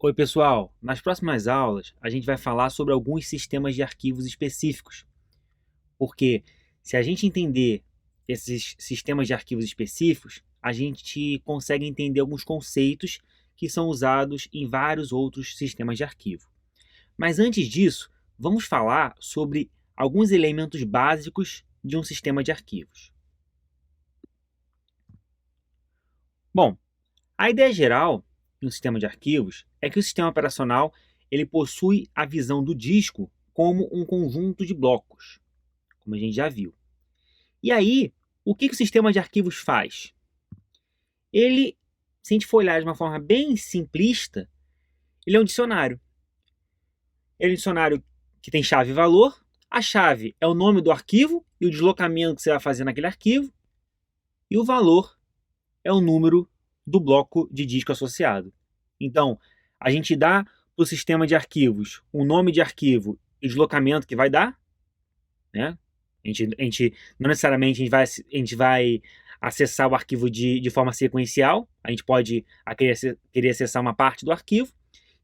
Oi, pessoal! Nas próximas aulas, a gente vai falar sobre alguns sistemas de arquivos específicos. Porque se a gente entender esses sistemas de arquivos específicos, a gente consegue entender alguns conceitos que são usados em vários outros sistemas de arquivo. Mas antes disso, vamos falar sobre alguns elementos básicos de um sistema de arquivos. Bom, a ideia geral de um sistema de arquivos é que o sistema operacional ele possui a visão do disco como um conjunto de blocos, como a gente já viu. E aí, o que o sistema de arquivos faz? Ele, se a gente for olhar de uma forma bem simplista, ele é um dicionário. Ele é um dicionário que tem chave e valor. A chave é o nome do arquivo e o deslocamento que você vai fazer naquele arquivo. E o valor é o número do bloco de disco associado. Então, a gente dá para o sistema de arquivos um nome de arquivo e o deslocamento que vai dar, né? Não necessariamente a gente vai acessar o arquivo de forma sequencial, a gente pode querer acessar uma parte do arquivo,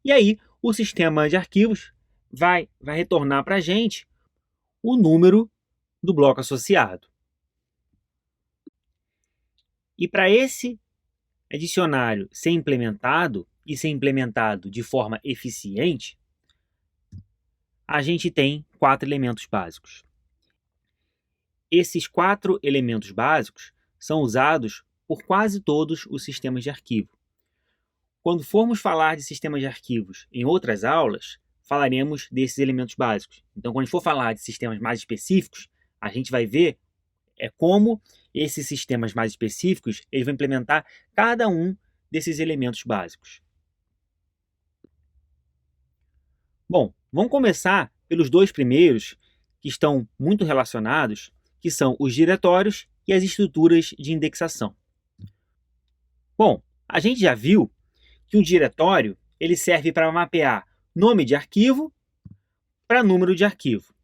e aí o sistema de arquivos vai retornar para a gente o número do bloco associado. E para esse dicionário ser implementado e ser implementado de forma eficiente, a gente tem 4 elementos básicos. Esses 4 elementos básicos são usados por quase todos os sistemas de arquivo. Quando formos falar de sistemas de arquivos em outras aulas, falaremos desses elementos básicos. Então, quando a gente for falar de sistemas mais específicos, a gente vai ver como esses sistemas mais específicos eles vão implementar cada um desses elementos básicos. Bom, vamos começar pelos 2 primeiros, que estão muito relacionados, que são os diretórios e as estruturas de indexação. Bom, a gente já viu que um diretório ele serve para mapear nome de arquivo para número de arquivo.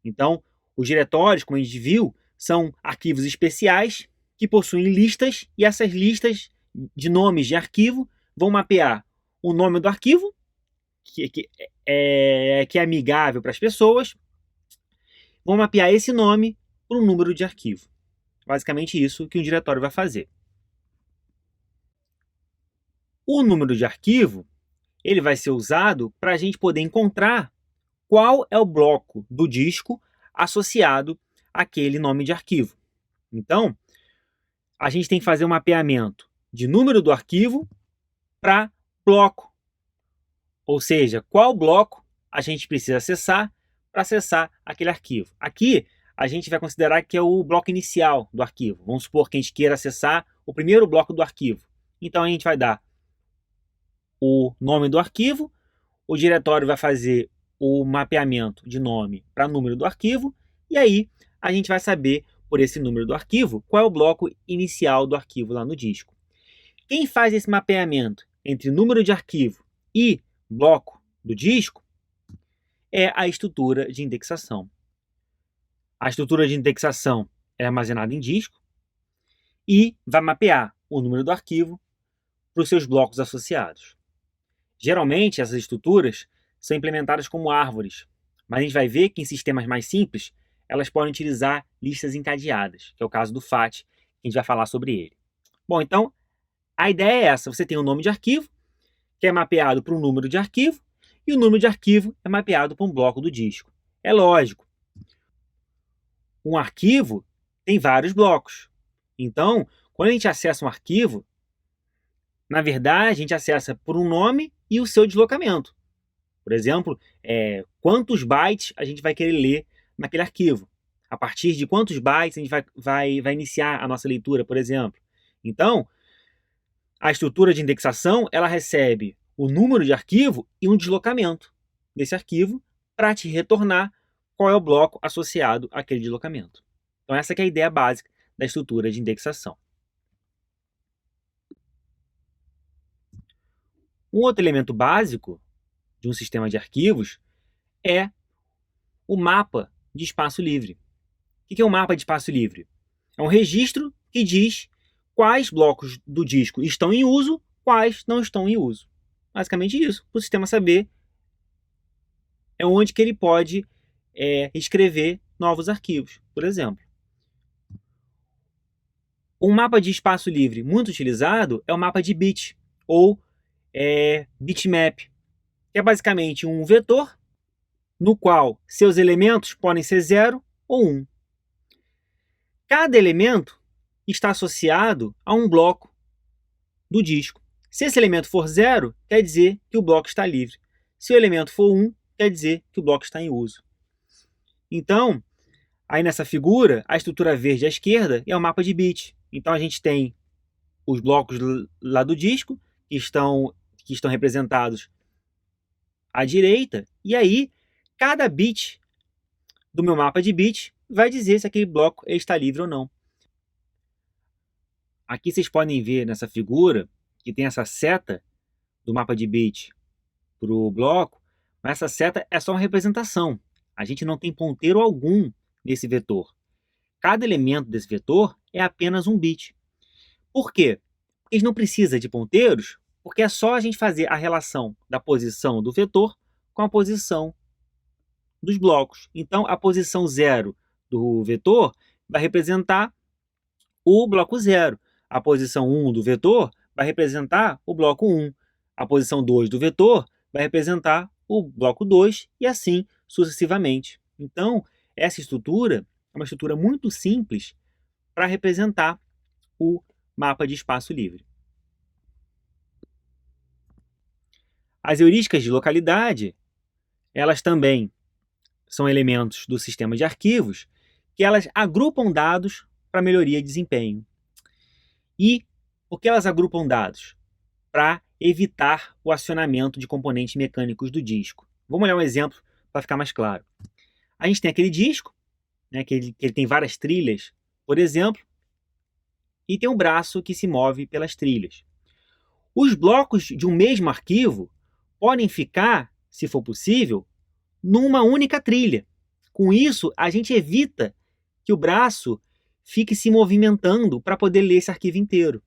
Então, os diretórios, como a gente viu, são arquivos especiais que possuem listas, e essas listas de nomes de arquivo vão mapear o nome do arquivo, que é amigável para as pessoas, vão mapear esse nome para um número de arquivo. Basicamente isso que um diretório vai fazer. O número de arquivo ele vai ser usado para a gente poder encontrar qual é o bloco do disco associado àquele nome de arquivo. Então, a gente tem que fazer um mapeamento de número do arquivo para bloco. Ou seja, qual bloco a gente precisa acessar para acessar aquele arquivo. Aqui, a gente vai considerar que é o bloco inicial do arquivo. Vamos supor que a gente queira acessar o primeiro bloco do arquivo. Então, a gente vai dar o nome do arquivo, o diretório vai fazer o mapeamento de nome para número do arquivo, e aí a gente vai saber, por esse número do arquivo, qual é o bloco inicial do arquivo lá no disco. Quem faz esse mapeamento entre número de arquivo e bloco do disco é a estrutura de indexação. A estrutura de indexação é armazenada em disco e vai mapear o número do arquivo para os seus blocos associados. Geralmente, essas estruturas são implementadas como árvores, mas a gente vai ver que em sistemas mais simples, elas podem utilizar listas encadeadas, que é o caso do FAT, que a gente vai falar sobre ele. Bom, então, a ideia é essa. Você tem um nome de arquivo, que é mapeado para um número de arquivo, e o número de arquivo é mapeado para um bloco do disco. É lógico. Um arquivo tem vários blocos. Então, quando a gente acessa um arquivo, na verdade, a gente acessa por um nome e o seu deslocamento. Por exemplo, quantos bytes a gente vai querer ler naquele arquivo. A partir de quantos bytes a gente vai iniciar a nossa leitura, por exemplo. Então, a estrutura de indexação ela recebe o número de arquivo e um deslocamento desse arquivo para te retornar qual é o bloco associado àquele deslocamento. Então, essa que é a ideia básica da estrutura de indexação. Um outro elemento básico de um sistema de arquivos é o mapa de espaço livre. O que é um mapa de espaço livre? É um registro que diz quais blocos do disco estão em uso, quais não estão em uso. basicamente isso, para o sistema saber onde que ele pode escrever novos arquivos, por exemplo. Um mapa de espaço livre muito utilizado é o mapa de bit, ou bitmap, que é basicamente um vetor no qual seus elementos podem ser 0 ou 1. Cada elemento está associado a um bloco do disco. Se esse elemento for 0, quer dizer que o bloco está livre. Se o elemento for 1, quer dizer que o bloco está em uso. Então, aí nessa figura, a estrutura verde à esquerda é o mapa de bit. Então a gente tem os blocos lá do disco, que estão representados à direita, e aí cada bit do meu mapa de bit vai dizer se aquele bloco está livre ou não. Aqui vocês podem ver nessa figura que tem essa seta do mapa de bit para o bloco, mas essa seta é só uma representação. A gente não tem ponteiro algum nesse vetor. Cada elemento desse vetor é apenas um bit. Por quê? Porque a gente não precisa de ponteiros, porque é só a gente fazer a relação da posição do vetor com a posição dos blocos. Então, a posição 0 do vetor vai representar o bloco 0. A posição 1 do vetor vai representar o bloco 1. A posição 2 do vetor vai representar o bloco 2 e assim sucessivamente. Então, essa estrutura é uma estrutura muito simples para representar o mapa de espaço livre. As heurísticas de localidade, elas também são elementos do sistema de arquivos que elas agrupam dados para melhoria de desempenho. E por que elas agrupam dados? Para evitar o acionamento de componentes mecânicos do disco. Vamos olhar um exemplo para ficar mais claro. A gente tem aquele disco, né, que ele tem várias trilhas, por exemplo, e tem um braço que se move pelas trilhas. Os blocos de um mesmo arquivo podem ficar, se for possível, numa única trilha. Com isso, a gente evita que o braço fique se movimentando para poder ler esse arquivo inteiro.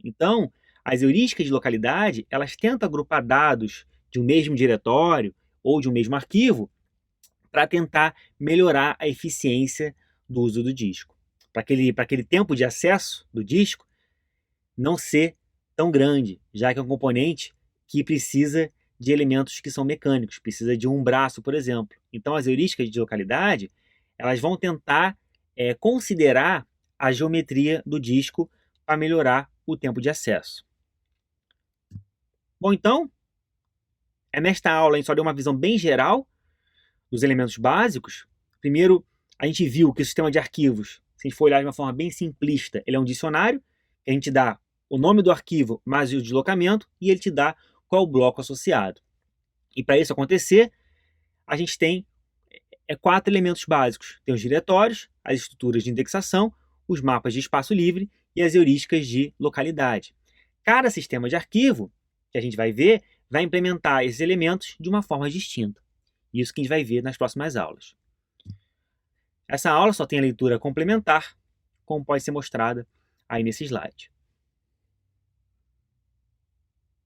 Então, as heurísticas de localidade, elas tentam agrupar dados de um mesmo diretório ou de um mesmo arquivo para tentar melhorar a eficiência do uso do disco. Para aquele tempo de acesso do disco não ser tão grande, já que é um componente que precisa de elementos que são mecânicos, precisa de um braço, por exemplo. Então, as heurísticas de localidade, elas vão tentar considerar a geometria do disco para melhorar o tempo de acesso. Bom, então, nesta aula a gente só deu uma visão bem geral dos elementos básicos. Primeiro, a gente viu que o sistema de arquivos, se a gente for olhar de uma forma bem simplista, ele é um dicionário, que a gente dá o nome do arquivo mais o deslocamento, e ele te dá qual é o bloco associado. E para isso acontecer, a gente tem 4 elementos básicos. Tem os diretórios, as estruturas de indexação, os mapas de espaço livre e as heurísticas de localidade. Cada sistema de arquivo, que a gente vai ver, vai implementar esses elementos de uma forma distinta. Isso que a gente vai ver nas próximas aulas. Essa aula só tem a leitura complementar, como pode ser mostrada aí nesse slide.